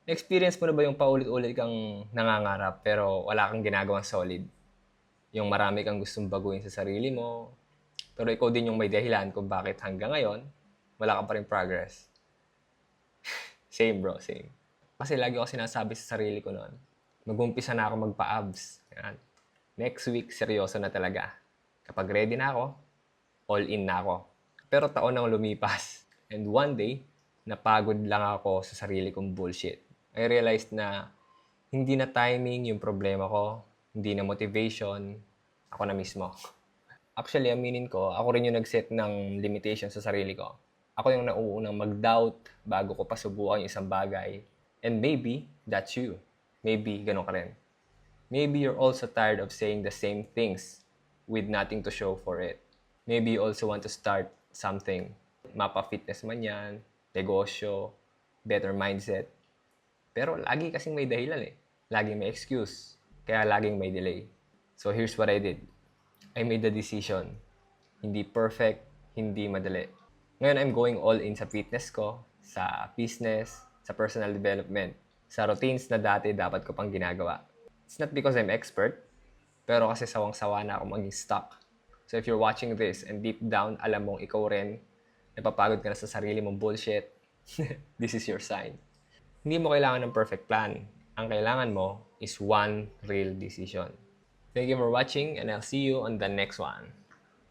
Na-experience mo na ba yung paulit-ulit kang nangangarap pero wala kang ginagawang solid? Yung marami kang gustong baguhin sa sarili mo, pero ikaw din yung may dahilan kung bakit hanggang ngayon, wala ka pa rin progress. Same bro, same. Kasi lagi ako sinasabi sa sarili ko noon, mag-umpisa na ako magpa-abs. Yan. Next week, seryoso na talaga. Kapag ready na ako, all in na ako. Pero taon nang lumipas. And one day, napagod lang ako sa sarili kong bullshit. I realized na hindi na timing yung problema ko, hindi na motivation, ako na mismo. Actually, aminin ko, ako rin yung nag-set ng limitation sa sarili ko. Ako yung nauunang mag-doubt bago ko pa subukan yung isang bagay. And maybe, that's you. Maybe, ganun ka rin. Maybe you're also tired of saying the same things with nothing to show for it. Maybe you also want to start something. Mapa-fitness man yan, negosyo, better mindset. Pero lagi kasing may dahilan eh. Laging may excuse. Kaya laging may delay. So here's what I did. I made the decision. Hindi perfect, hindi madali. Ngayon, I'm going all in sa fitness ko, sa business, sa personal development, sa routines na dati dapat ko pang ginagawa. It's not because I'm expert, pero kasi sawang-sawa na ako maging stuck. So if you're watching this and deep down, alam mong ikaw rin, napapagod ka na sa sarili mong bullshit, this is your sign. Hindi mo kailangan ng perfect plan. Ang kailangan mo is one real decision. Thank you for watching and I'll see you on the next one.